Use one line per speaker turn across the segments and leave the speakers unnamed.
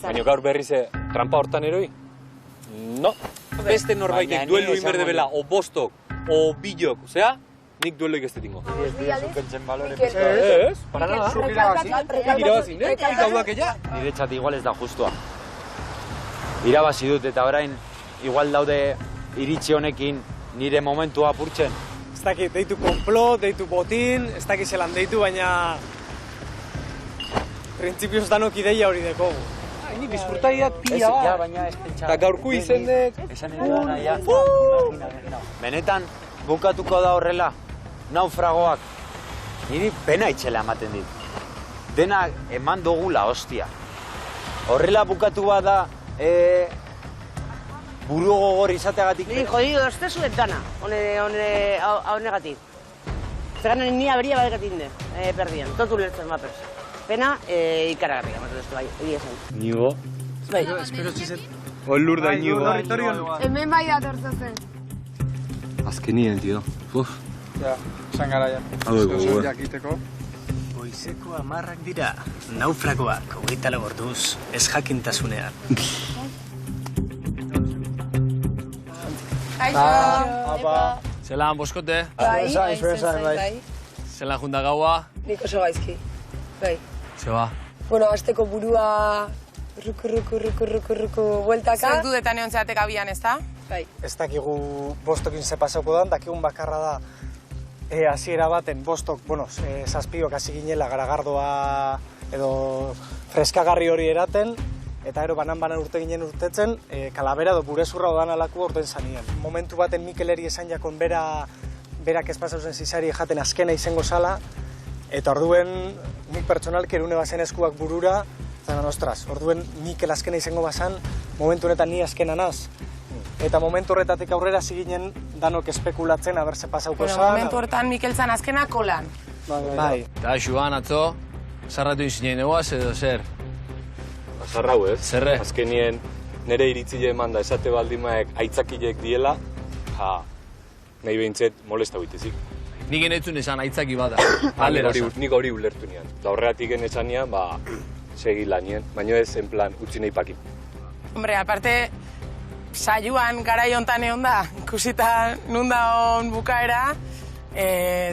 Baina gaur berriz trampa hortan eroi? No. Beste norbaitek duelu inberde bela, o bostok, o bilok, osea, nik dueloik ez detingo. Ez? Para nada. Irabazi, ne? Ikaudak ella?
Niretzat igual ez da justua. Irabazi dut eta orain igual daude iritsi honekin nire momentua apurtzen.
Ez dakit, deitu konplot, deitu botin, ez dakit zelan deitu, baina... Printzipioz danok ideia hori dekogu.
Ni bizkurtaiak pila bat.
Ja, baina ez pentsa.
Eta gaurku izendek.
Esan edana, ja. Benetan, bukatuko da horrela, naufragoak. Niri pena itxela ematen dit. Dena eman dugula, hostia. Horrela bukatu bada, buru gogor izateagatik.
Ni jodido doztezuet dana, honegatik. Zeganen ni abria badekatik de, perdian. Totu lertzen mapers. Pena, ikaragarria, ematen duztu bai, egia esan.
Nigo.
Bai.
Espero txizet.
Olur da inigo.
Hemen bai datortzazen.
Azkenien, tio. Uf.
Ja, esan gara ja.
Hau
jakiteko.
Goizeko 10 dira, naufragoak, 24 orduz, ez jakintasunean.
Kaixo!
Zelan, boskote?
Bai,
Zelan junda gaua?
nik oso gaizki. Bai.
Zeba.
Bueno, azteko burua... Ruku, bueltaka.
Zer dudetan egon zeatek abian, ez da?
Bai.
Ez dakigu bostokin ze pasauko dan, dakigun bakarra da hasiera baten bostok, bueno, zazpiok hasi ginela garagardoa edo freskagarri hori eraten, eta ero banan urte ginen urtetzen, kalabera edo burezurra odan alako orten zanien. Momentu baten Mikeleri esan jakon berak ez pasauzen zizari jaten azkena izango zala, eta orduen nik pertsonalki erune bazen eskuak burura, eta ostras, orduen Mikel azkena izango bazan, momentu honetan ni azkena naz. Eta momentu horretatik aurrera ziginen danok espekulatzen, aber ze pasauko zan.
Momentu hortan Mikel zan azkena kolan.
Bai.
Eta Joan, atzo, sarratu izinen egoaz edo zer?
Azarrau, ez?
Zerre?
Azkenien nire iritzile eman da esate baldimaek aitzakilek diela, nahi behintzet molesta huitezik.
Nik genetzun esan aitzaki bada.
Nik hori ulertu nian. Da horregatik genetzan nian, segi lanien, baina ez en plan utzi nahi pakin.
Hombre, aparte, saioan garai hontan egon da, ikusita nunda hon bukaera,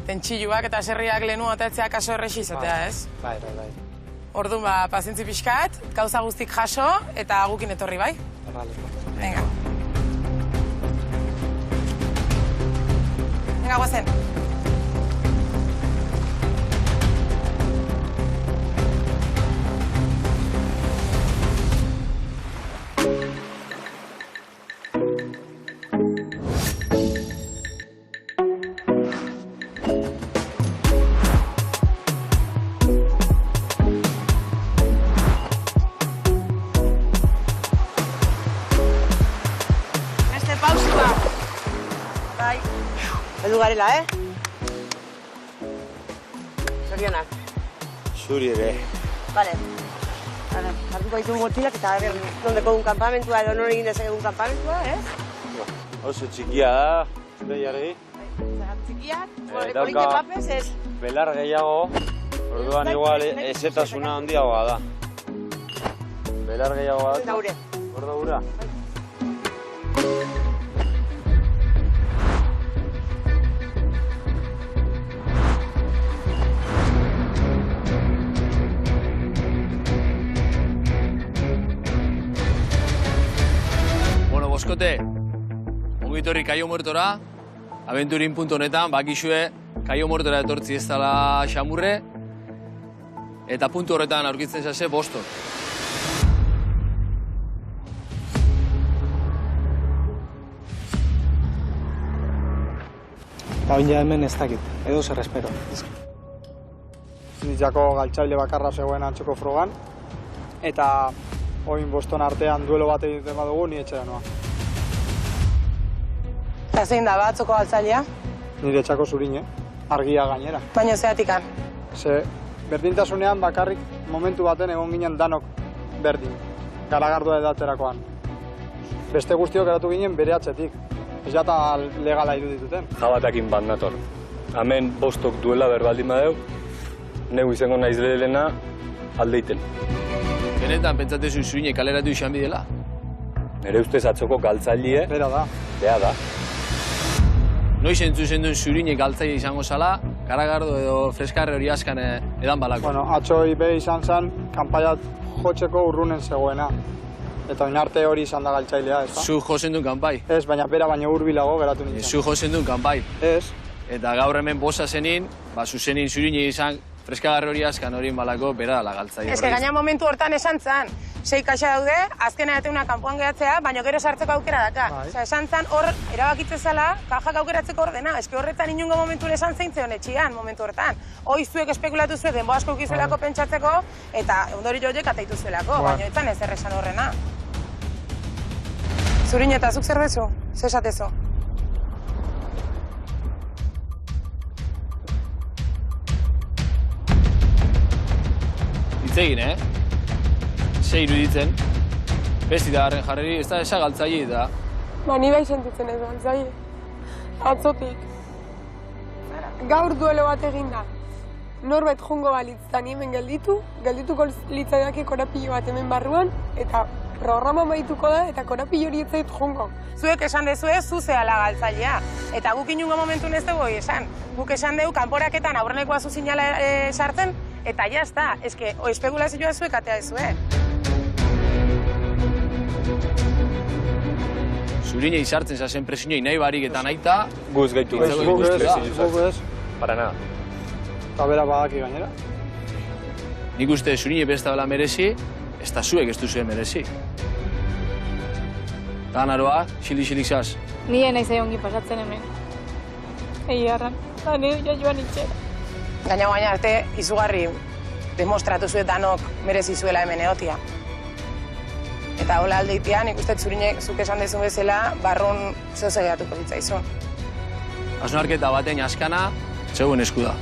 tentsiluak eta serriak lehenu atatzea kaso errexi izatea, ez?
Bai.
Orduan, pazientzi pixkat, gauza guztik jaso eta gukin etorri, bai? Venga. Venga, guazen.
Edu garela, Zorionak.
Zuri ere.
Vale. Hartuko ditu motilak eta nondeko un kampamentua edo non egin dezakegun kampamentua,
Oso txikia da, zure jarri.
Txikiak,
dauka-
papes ez.
Belar gehiago, orduan igual ezetasuna handiagoa da. Belar gehiagoa da.
Gaure.
Gordo gura.
Boskote, ongitorri Kaio Muertora, abenturin puntu honetan, bakixue Kaio Muertora etortzi ez dela xamurre, eta puntu horretan aurkitzen zase boston.
Eta oin hemen ez dakit, edo zer espero.
Nitzako galtzaile bakarra zegoen antzoko frogan, eta oin boston artean duelo bat egiten badugu, ni etxera noa.
Eta zein da batzoko galtzailea?
Nire etxako zurine, argia gainera.
Baina zeatikan.
Ze, berdintasunean bakarrik momentu baten egon ginen danok berdin, garagardoa edaterakoan. Beste guztiok eratu ginen bere atzetik, ez jata legala irudituten.
Jabatakin bat nator. Hemen bostok duela berbaldin badeu, neu izango naiz lehelena aldeiten.
benetan pentsatezu zurinek kaleratu izan bidela?
Nere ustez atzoko galtzaile,
Bera da.
bea da.
Noiz entzu zenduen zurinek galtzaile izango zala, Garagardo edo Freskarre hori askan edan balako.
Bueno, atxoi be izan zen, kanpaiat jotzeko urrunen zegoena. Eta oinarte hori izan da galtzailea, ez da?
Zu jo zenduen kanpai.
Ez, baina bera baino hurbilago geratu nintzen.
Zu jo zenduen kanpai.
Ez,
Eta gaur hemen bosa zenin, zuzenin zurinek izan Freskagarre hori askan hori balako bera dala galtzaile.
Ez que gaina momentu hortan esan zan, 6 kaxa daude, azkena eteuna kanpoan gehatzea, baina gero sartzeko aukera daka. Osea, esan zan hor erabakitze zela, kajak aukeratzeko ordena. Ez que horretan inungo momentu esan zeintze honetxian, momentu hortan. Hoi zuek espekulatu zuek, denbo asko ukizuelako pentsatzeko, eta ondori joiek ataitu zuelako, baina etzan ez erresan horrena. Zurin eta zuk zer bezu? Zer esatezu?
Itzegin, Ze iruditzen. Besti da garren jarreri, ez da esa galtzaile da.
Ba, ni bai sentitzen ez galtzaile. Atzotik. Gaur duelo bat eginda. Norbait jungo balitztan hemen geldituko litzaiake korapilo bat hemen barruan, eta programa maituko da, eta korapilo hori ez zait jungo.
Zuek esan dezue, zu zehala galtzailea. Eta guk inungo momentun ez dugu esan. Guk esan dugu, kanporaketan aurrenekoa zu zinala sartzen, eta jazta, eske, espekulazioa zuek atea dezue.
Zurinei sartzen zazen presiñoi nahi barik eta nahita,
Guz gaitu
guk ez,
Para nada.
eta bera badaki gainera.
nik uste Zurine besta bela merezi, ez da zuek ez duzuen merezi. Eta naroa, xilik zaz.
Nire nahi zaiongi pasatzen hemen. Egiarran, da nire joan itxera.
Gaina arte, izugarri demostratu zuet danok merezi zuela hemen egotia. Eta hola aldeitean, ikusten Zurinek zuk esan dezun bezala, barrun zehose geratuko zitzaizun.
Hausnarketa batean askana, zegoen esku da.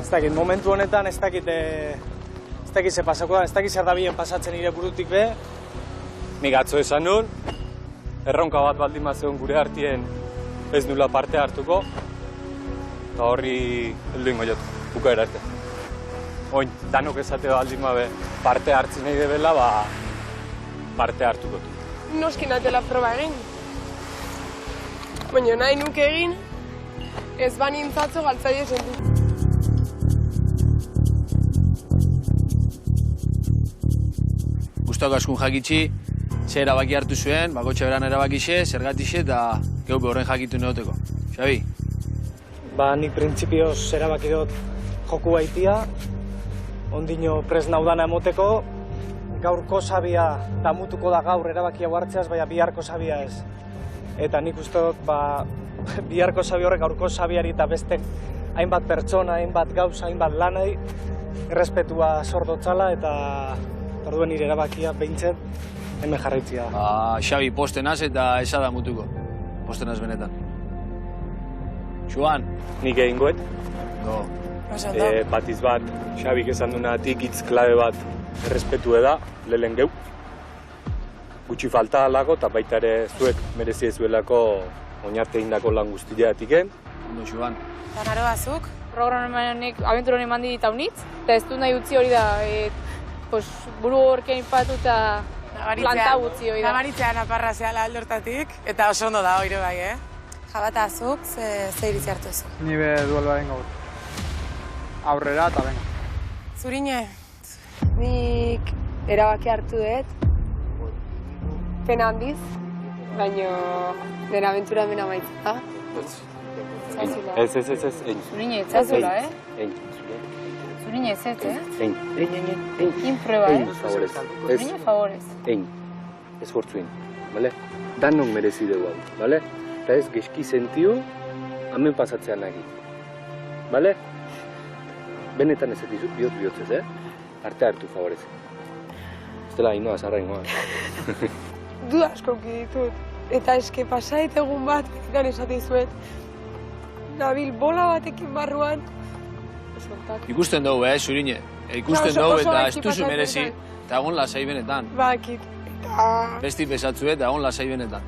Ez dakit, momentu honetan ez dakit ze pasako da, ez dakit zer da bien pasatzen nire burutik be.
Nik atzo esan nun, erronka bat baldin bazegon gure artien ez nula parte hartuko, eta horri heldu ingo jotu, bukaera arte. Oin, danok esate baldin babe parte hartzen nahi debela, ba, parte hartuko du.
Noski natela proba egin. Baina nahi nuke egin, ez banintzatzo galtzaile sentitzen.
Gustako askun jakitsi, ze erabaki hartu zuen, bakotxe beran erabakixe, zergatixe eta geupe horren jakitu neoteko. Xabi?
Ba, nik printzipioz erabaki dut joku baitia, ondino pres naudana emoteko, gaurko sabia damutuko da gaur erabaki hau hartzeaz, baina biharko sabia ez. Eta nik uste dut, ba, biharko sabi horrek gaurko sabiari eta beste hainbat pertsona, hainbat gauza, hainbat lanei, errespetua sordotzala eta orduen nire erabakia behintzen hemen jarraitzia.
Xabi, postenaz eta esa da mutuko. Postenaz benetan. Joan?
Nik egingoet.
Go.
Batiz bat, Xabik esan duenatik hitz klabe bat errespetu da, lehen geu. Gutxi falta alako, eta baita ere zuek merezi ezuelako oinarte indako lan guztiaatiken.
Ondo, Joan.
Eta naro bazuk?
Programanek abenturon eman dit haunitz, eta ez du nahi utzi hori da, buru horkean ipatu eta planta utzi hori da.
Nabaritzea naparra zehala aldortatik, eta oso ondo da hori bai, Jabata azuk, ze iritzi hartu zu?
Ni be dueloaren gaur. Aurrera eta venga.
Zurine?
Nik erabaki hartu dut, pena handiz, baina nire aventura hemen amaitzen da.
Ez, egin.
Zurine etzazula,
Egin.
Zurine ez,
Egin.
In prueba,
Favorez.
Zurine favorez.
Egin. Esfortzuin, bale? Danok merezi dugu hau, bale? Eta ez geski sentiu, hemen pasatzean nagi. Bale? Benetan ez dizut bihotzez, Arte hartu, favorez. Ez dela inoa, zarra inoa.
Duda asko ditut, eta eske pasait egun bat, benetan esatizuet, nabil bola batekin barruan,
Ikusten dugu, Zurine. Ikusten dugu eta ez duzu merezi, eta egon lasai benetan.
Bakit.
Besti pesatzu eta egon lasai benetan.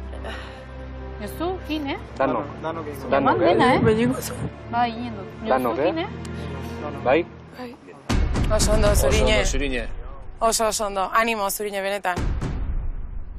Jozu, kin,
Danok.
Danok egin.
Eman dena,
Behingo zu.
Bai, ginen dut.
Danok,
Jozu, kin,
Bai?
Oso ondo, Zurine.
Zurine.
Oso ondo. Animo, Zurine, benetan.